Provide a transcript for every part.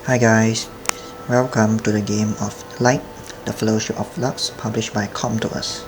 Hi guys, welcome to the game of Light, the Fellowship of Loux, published by Come to Us.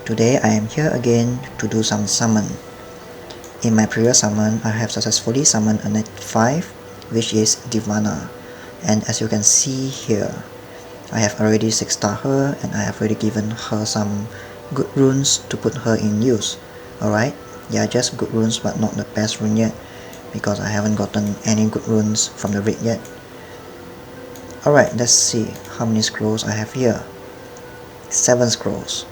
Today I am here again to do some summon. In my previous summon, I have successfully summoned a Nat4, which is Divana. And as you can see here, I have already 6-star her and I have already given her some good runes to put her in use. Alright, yeah, just good runes but not the best rune yet, because I haven't gotten any good runes from the raid yet. Alright, let's see how many scrolls I have here. 7 scrolls.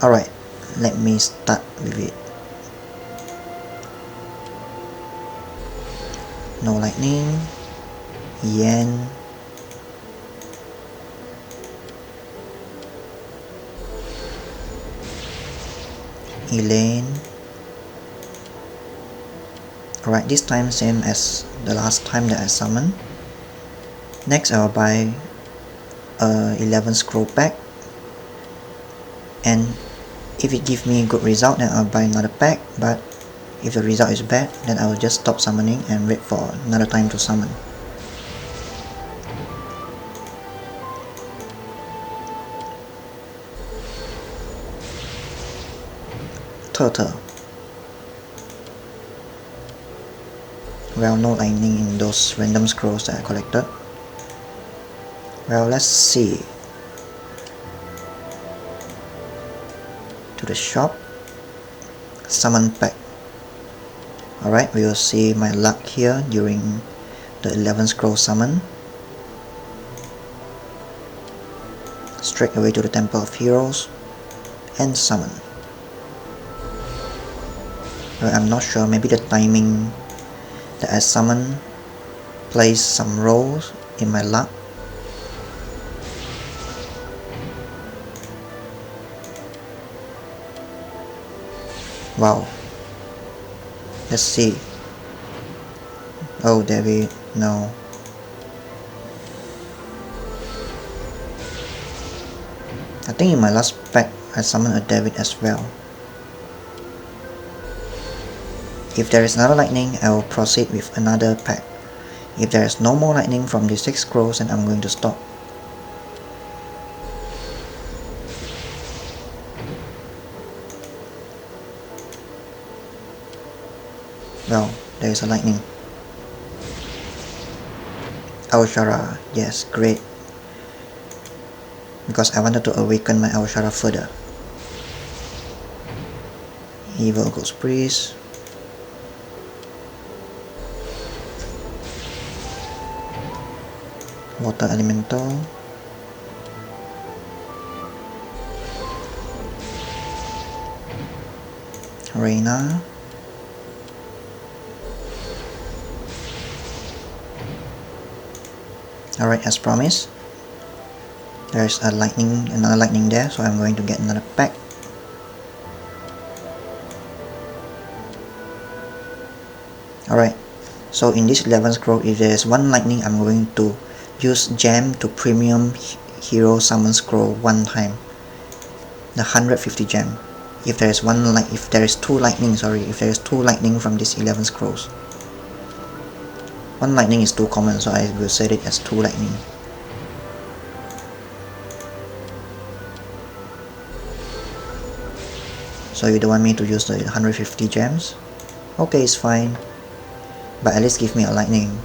Alright, let me start with it. No lightning, Yen, Elaine. Alright, this time same as the last time that I summoned. Next I'll buy a 11 scroll pack, and if it gives me a good result then I'll buy another pack, but if the result is bad then I will just stop summoning and wait for another time to summon. Turtle. Well, no lightning in those random scrolls that I collected. Well, let's see. To the shop. Summon pack. Alright, we will see my luck here during the 11 scroll summon. Straight away to the Temple of Heroes and summon. Well, I'm not sure, maybe the timing that I summon plays some roles in my luck. Wow. Let's see. Oh, David, no. I think in my last pack I summoned a David as well. If there is another lightning, I will proceed with another pack. If there is no more lightning from the 6 scrolls, then I'm going to stop. Well, there is a lightning. Aushara, yes, great. Because I wanted to awaken my Aushara further. Evil Ghost Priest. Water Elemental. Reina. Alright, as promised, there's a lightning, another lightning there, so I'm going to get another pack. Alright, so in this 11 scroll, if there's one lightning, I'm going to use gem to premium hero summon scroll one time. The 150 gem. If there is two lightning from these 11 scrolls. One lightning is too common, so I will set it as 2 lightning. So you don't want me to use the 150 gems? Okay, it's fine. But at least give me a lightning.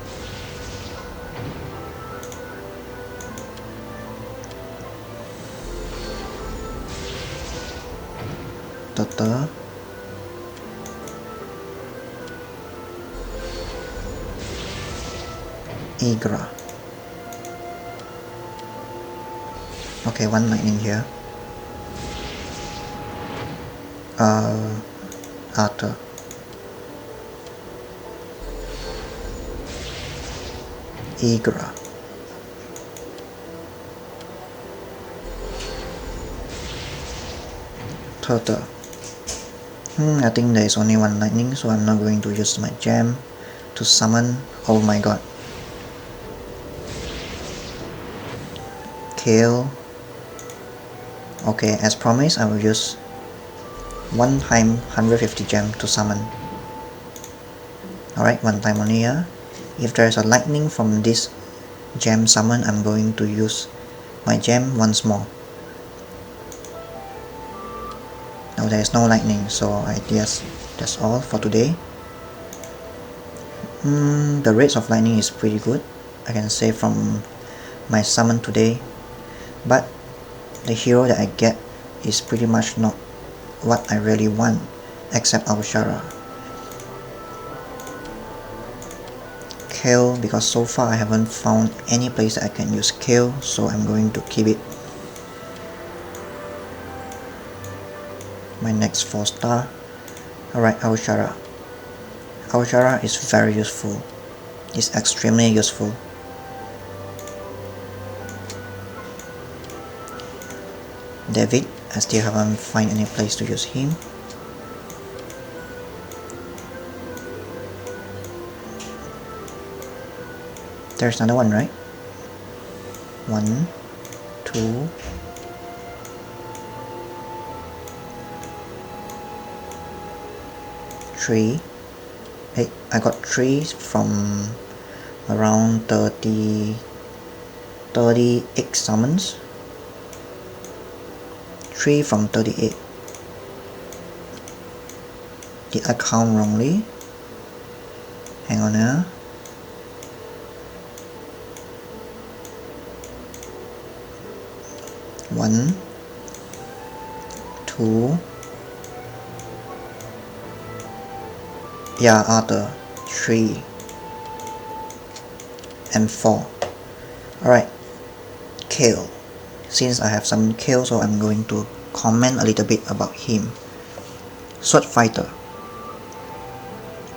Turtle. Igra. Okay, one lightning here. Arthur. Igra. Turtle. I think there is only one lightning, so I'm not going to use my gem to summon. Oh my god. Kale. Okay, as promised, I will use one time 150 gem to summon. Alright, one time only here. If there is a lightning from this gem summon, I'm going to use my gem once more. Now there is no lightning, so I guess that's all for today. The rates of lightning is pretty good, I can say, from my summon today, but the hero that I get is pretty much not what I really want, except Aushara. Kale, because so far I haven't found any place that I can use Kale, so I'm going to keep it. My next 4-star. Alright, Aushara. Aushara is very useful. It's extremely useful. David, I still haven't found any place to use him. There's another one, right? 1, 2, 3. Hey, I got 3 from around 38 summons. 3 from 38. Did I count wrongly? Hang on here. One, 2. Yeah, Arthur. 3 and 4. Alright. Kale. Since I have some Kale, so I'm going to comment a little bit about him. Sword Fighter.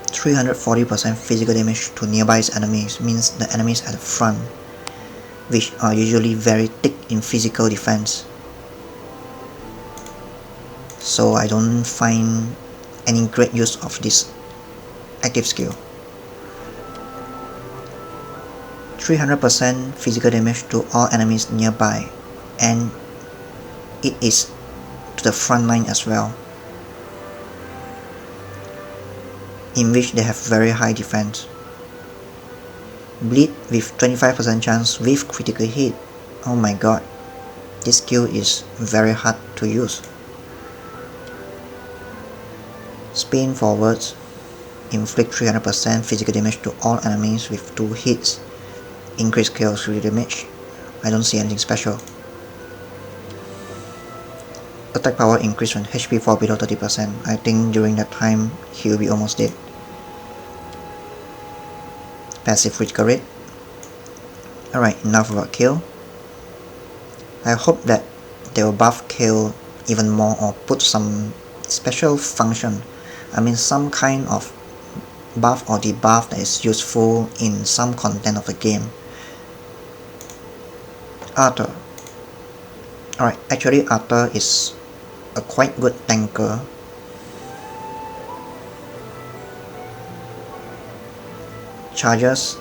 340% physical damage to nearby enemies means the enemies at the front, which are usually very thick in physical defense. So I don't find any great use of this active skill. 300% physical damage to all enemies nearby, and it is to the front line as well, in which they have very high defense. Bleed with 25% chance with critical hit. Oh my god, this skill is very hard to use. Spin forwards. Inflict 300% physical damage to all enemies with 2 hits. Increase chaos damage. I don't see anything special. Attack power increase when HP fall below 30%. I think during that time he will be almost dead. Passive critical rate. Alright, enough about Kill. I hope that they will buff Kill even more, or put some special function. I mean some kind of buff or debuff that is useful in some content of the game. Arthur. Alright, actually Arthur is a quite good tanker. Charges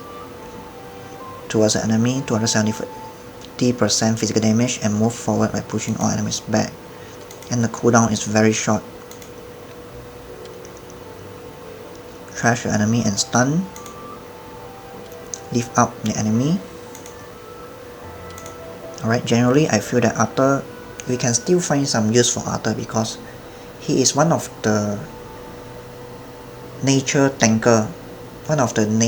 towards the enemy, 270% physical damage, and move forward by pushing all enemies back. And the cooldown is very short. Trash the enemy and stun. Lift up the enemy. Alright, generally I feel that Arthur, we can still find some use for Arthur because he is one of the nature tanker. One of the good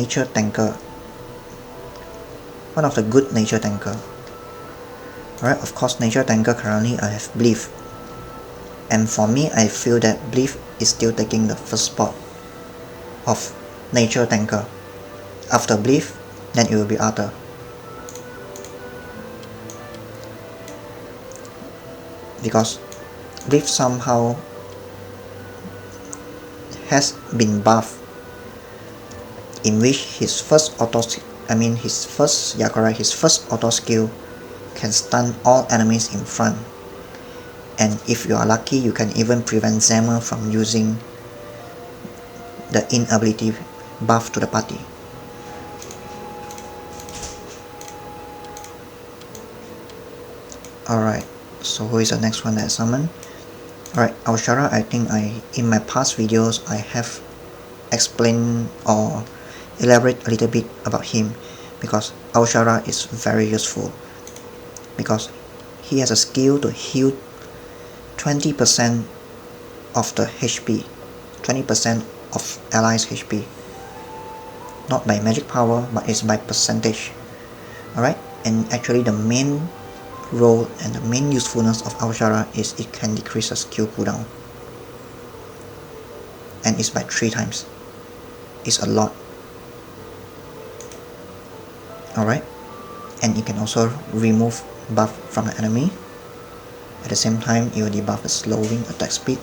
nature tanker. Alright, of course nature tanker currently I have Bleef. And for me, I feel that Bleef is still taking the first spot of nature tanker. After Bleef, then it will be Arthur. Because Bleef somehow has been buffed, in which his first auto skill can stun all enemies in front, and if you are lucky you can even prevent Zammer from using the inability buff to the party. Alright, so who is the next one that I summon? Alright, Aushara, I think in my past videos I have explained or elaborate a little bit about him, because Aushara is very useful, because he has a skill to heal 20% of the HP, 20% of allies HP, not by magic power, but it's by percentage. Alright, and actually the main role and the main usefulness of Aushara is it can decrease the skill cooldown, and it's by 3 times. It's a lot. Alright, and it can also remove buff from the enemy. At the same time, it will debuff the slowing attack speed,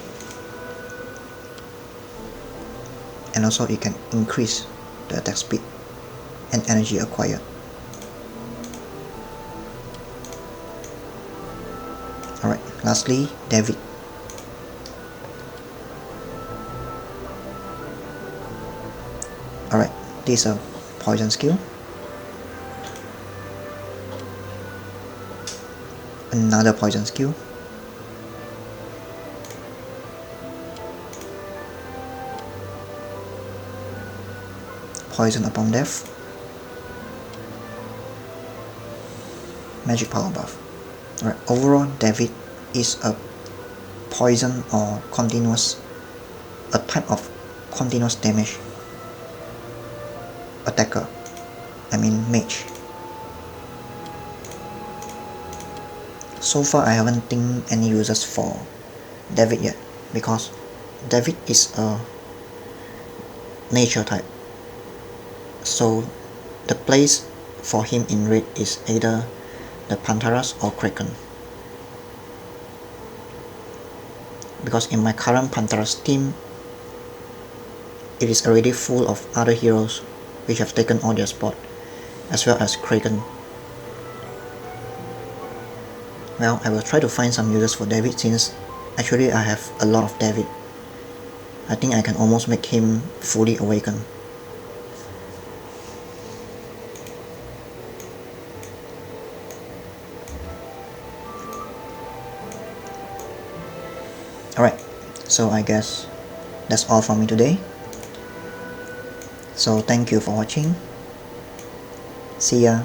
and also it can increase the attack speed and energy acquired. Alright, lastly, David. Alright, this is a poison skill. Another poison skill. Poison upon death. Magic power buff. Alright, overall David is a poison or a type of continuous damage attacker. I mean mage. So far I haven't think any uses for David yet, because David is a nature type. So the place for him in raid is either the Pantheras or Kraken, because in my current Pantheras team it is already full of other heroes which have taken all their spot, as well as Kraken. Well, I will try to find some uses for David, since actually I have a lot of David. I think I can almost make him fully awakened. Alright, so I guess that's all from me today. So thank you for watching. See ya.